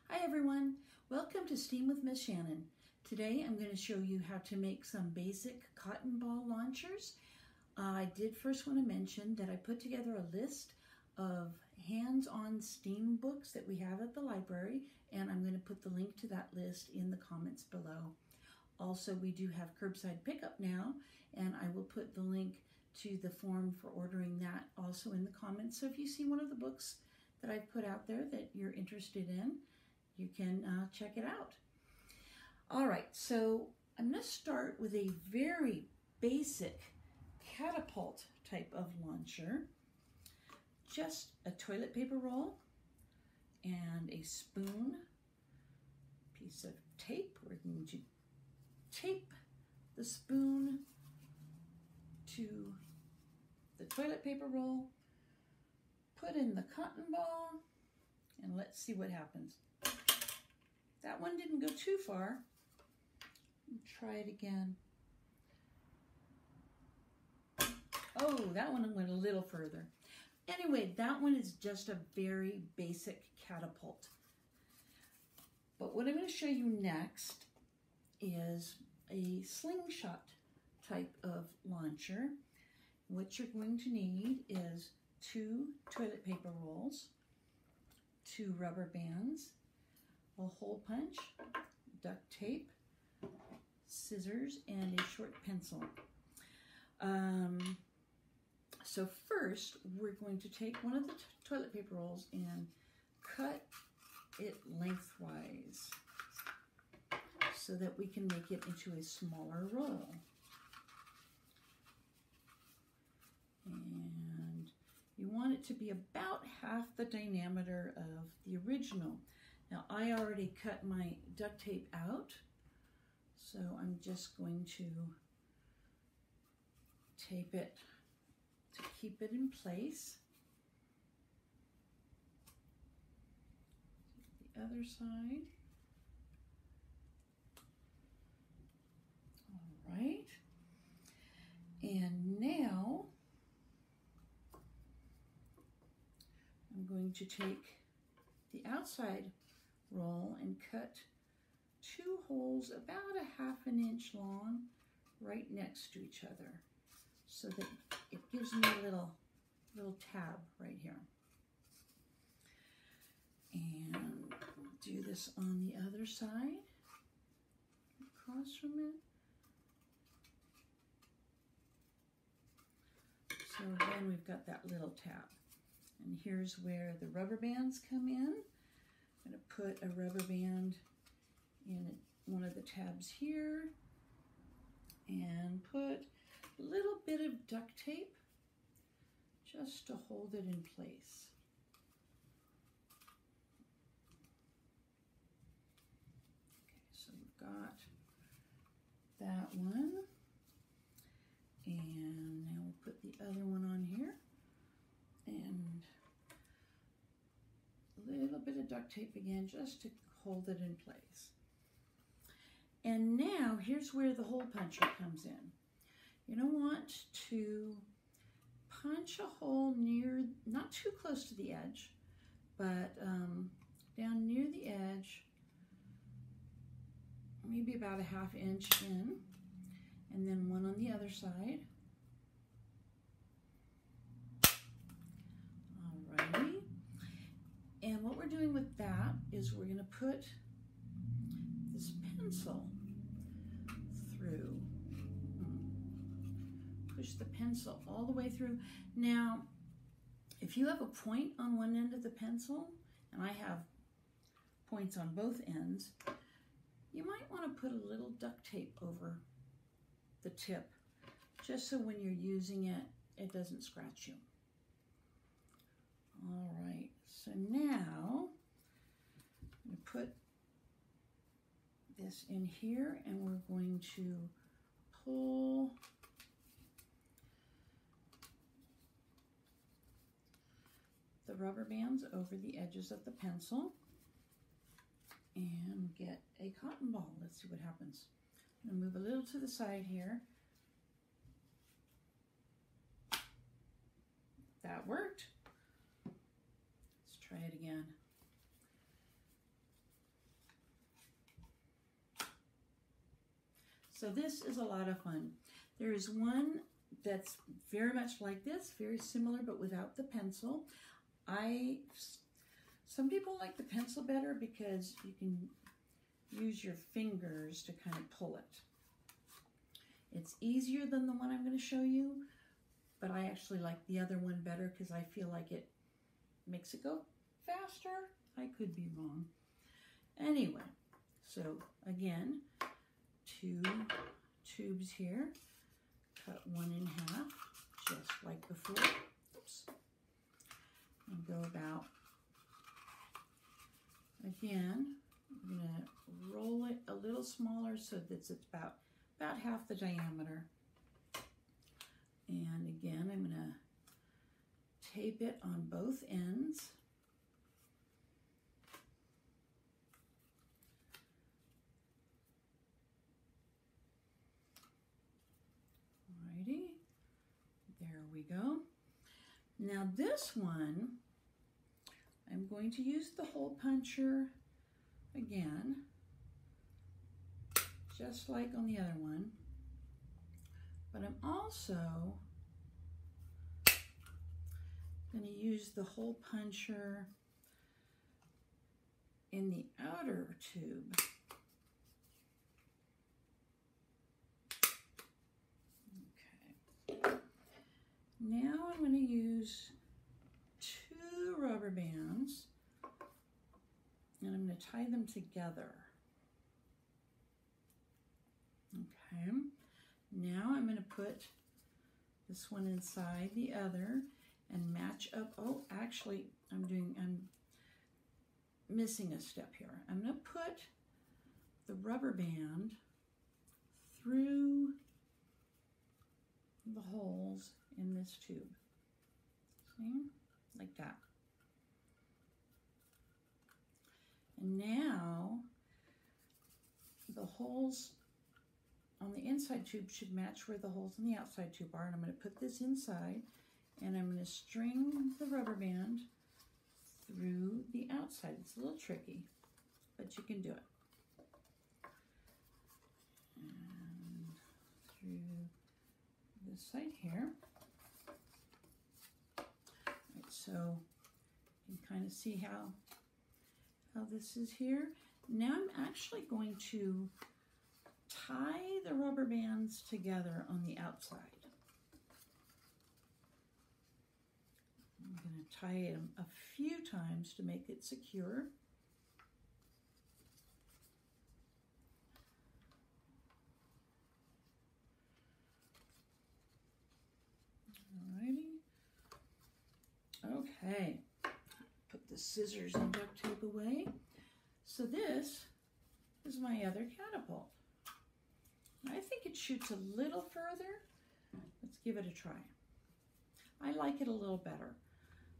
Hi everyone, welcome to STEAM with Miss Shannon. Today I'm going to show you how to make some basic cotton ball launchers. I did first want to mention that I put together a list of hands-on STEAM books that we have at the library, and I'm going to put the link to that list in the comments below. Also, we do have curbside pickup now, and I will put the link to the form for ordering that also in the comments. So if you see one of the books that I've put out there that you're interested in, you can check it out. All right, so I'm going to start with a very basic catapult type of launcher. Just a toilet paper roll and a spoon, piece of tape. We're going to tape the spoon to the toilet paper roll, put in the cotton ball, and let's see what happens. That one didn't go too far. Try it again. Oh, that one went a little further. Anyway, that one is just a very basic catapult. But what I'm going to show you next is a slingshot type of launcher. What you're going to need is 2 toilet paper rolls, 2 rubber bands, a hole punch, duct tape, scissors, and a short pencil. So first, we're going to take one of the toilet paper rolls and cut it lengthwise so that we can make it into a smaller roll. And you want it to be about half the diameter of the original. Now, I already cut my duct tape out, so I'm just going to tape it to keep it in place. The other side. All right. And now I'm going to take the outside roll and cut 2 holes about a ½ inch long right next to each other so that it gives me a little tab right here. And do this on the other side, across from it. So again, we've got that little tab. And here's where the rubber bands come in. I'm going to put a rubber band in one of the tabs here and put a little bit of duct tape just to hold it in place. Okay, so we've got that one. And now we'll put the other one on here. And a little bit of duct tape again just to hold it in place. And now here's where the hole puncher comes in. You don't want to punch a hole near, not too close to the edge, but down near the edge, maybe about a ½ inch in, and then one on the other side. Alrighty. And what we're doing with that is we're going to put this pencil through. Push the pencil all the way through. Now, if you have a point on one end of the pencil, and I have points on both ends, you might want to put a little duct tape over the tip, just so when you're using it, it doesn't scratch you. All right, so now I'm going to put this in here, and we're going to pull the rubber bands over the edges of the pencil and get a cotton ball. Let's see what happens. I'm going to move a little to the side here. That worked. Let's try it again. So this is a lot of fun. There is one that's very much like this, very similar, but without the pencil. Some people like the pencil better because you can use your fingers to kind of pull it. It's easier than the one I'm going to show you, but I actually like the other one better because I feel like it makes it go faster. I could be wrong. Anyway, so again, 2 tubes here. Cut one in half, just like before. Oops. And go about, again, I'm going to roll it a little smaller so that it's about half the diameter. And again, I'm going to tape it on both ends. Alrighty, there we go. Now this one, I'm going to use the hole puncher again, just like on the other one, but I'm also going to use the hole puncher in the outer tube. Okay. Now I'm going to use 2 rubber bands, and I'm going to tie them together. Okay, now I'm going to put this one inside the other and match up. Oh, actually, I'm missing a step here. I'm going to put the rubber band through the holes in this tube. See? Like that. And now the holes on the inside tube should match where the holes on the outside tube are. And I'm going to put this inside and I'm going to string the rubber band through the outside. It's a little tricky, but you can do it. And through this side here. Right, so you can kind of see how this is here. Now I'm actually going to tie the rubber bands together on the outside. I'm going to tie them a few times to make it secure. Alrighty. Okay. Put the scissors and duct tape away. So this is my other catapult. I think it shoots a little further. Let's give it a try. I like it a little better.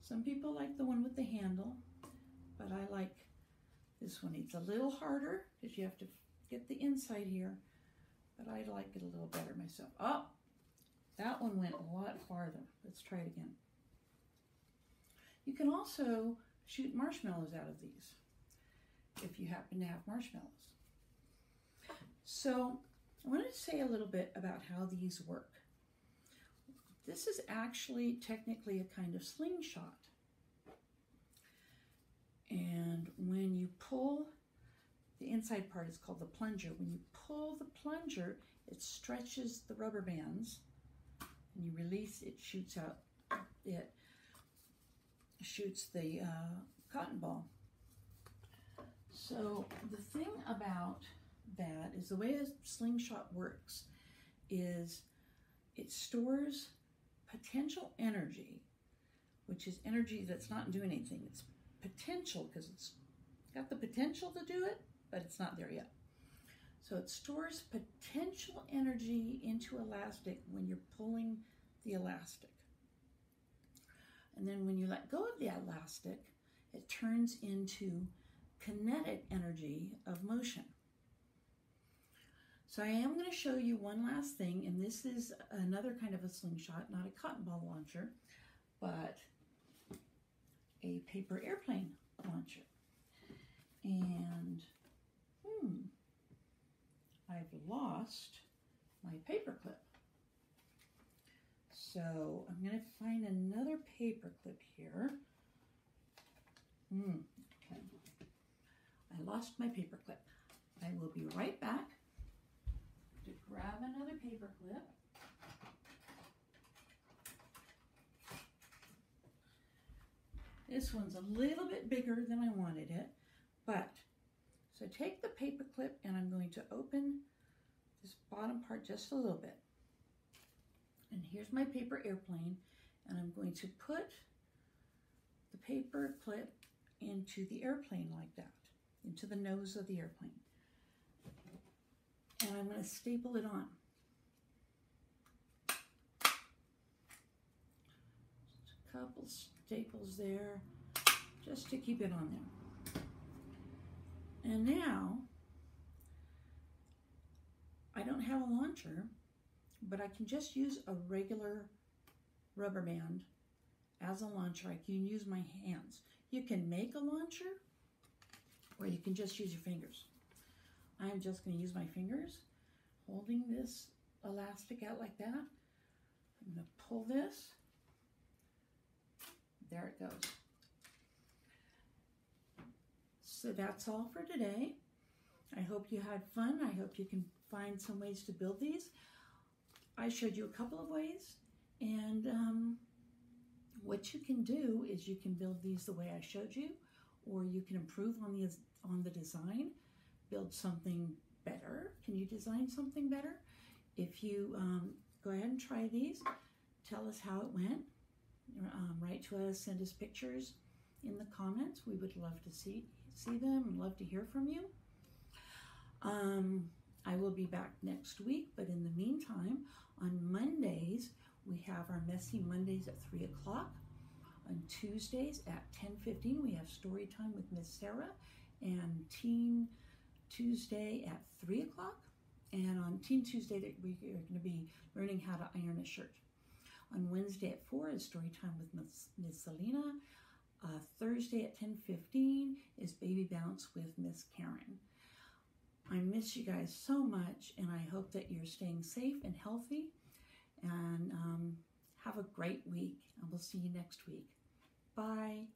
Some people like the one with the handle, but I like this one. It's a little harder because you have to get the inside here, but I like it a little better myself. Oh, that one went a lot farther. Let's try it again. You can also shoot marshmallows out of these if you happen to have marshmallows. So I wanted to say a little bit about how these work. This is actually technically a kind of slingshot. And when you pull, the inside part is called the plunger. When you pull the plunger, it stretches the rubber bands, and you release, it shoots out, it shoots the cotton ball. So the thing about that is the way a slingshot works is it stores potential energy, which is energy that's not doing anything. It's potential because it's got the potential to do it, but it's not there yet. So it stores potential energy into elastic when you're pulling the elastic. And then when you let go of the elastic, it turns into kinetic energy of motion. So I am going to show you one last thing, and this is another kind of a slingshot, not a cotton ball launcher, but a paper airplane launcher. And I've lost my paper clip. So I'm going to find another paper clip here. Okay. I lost my paper clip. I will be right back to grab another paper clip. This one's a little bit bigger than I wanted it, but so take the paper clip and I'm going to open this bottom part just a little bit. And here's my paper airplane, and I'm going to put the paper clip into the airplane like that, into the nose of the airplane. And I'm going to staple it on. Just a couple staples there, just to keep it on there. And now, I don't have a launcher, but I can just use a regular rubber band as a launcher. I can use my hands. You can make a launcher, or you can just use your fingers. I'm just going to use my fingers, holding this elastic out like that. I'm going to pull this. There it goes. So that's all for today. I hope you had fun. I hope you can find some ways to build these. I showed you a couple of ways, and what you can do is you can build these the way I showed you, or you can improve on the design, build something better. Can you design something better? If you go ahead and try these, tell us how it went. Write to us, send us pictures in the comments. We would love to see them and love to hear from you. I will be back next week, but in the meantime, on Mondays, we have our Messy Mondays at 3 o'clock. On Tuesdays at 10:15, we have story time with Miss Sarah, and Teen Tuesday at 3 o'clock. And on Teen Tuesday, we are going to be learning how to iron a shirt. On Wednesday at 4 is story time with Miss Selena. Thursday at 10:15 is Baby Bounce with Miss Karen. I miss you guys so much, and I hope that you're staying safe and healthy, and have a great week, and we'll see you next week. Bye.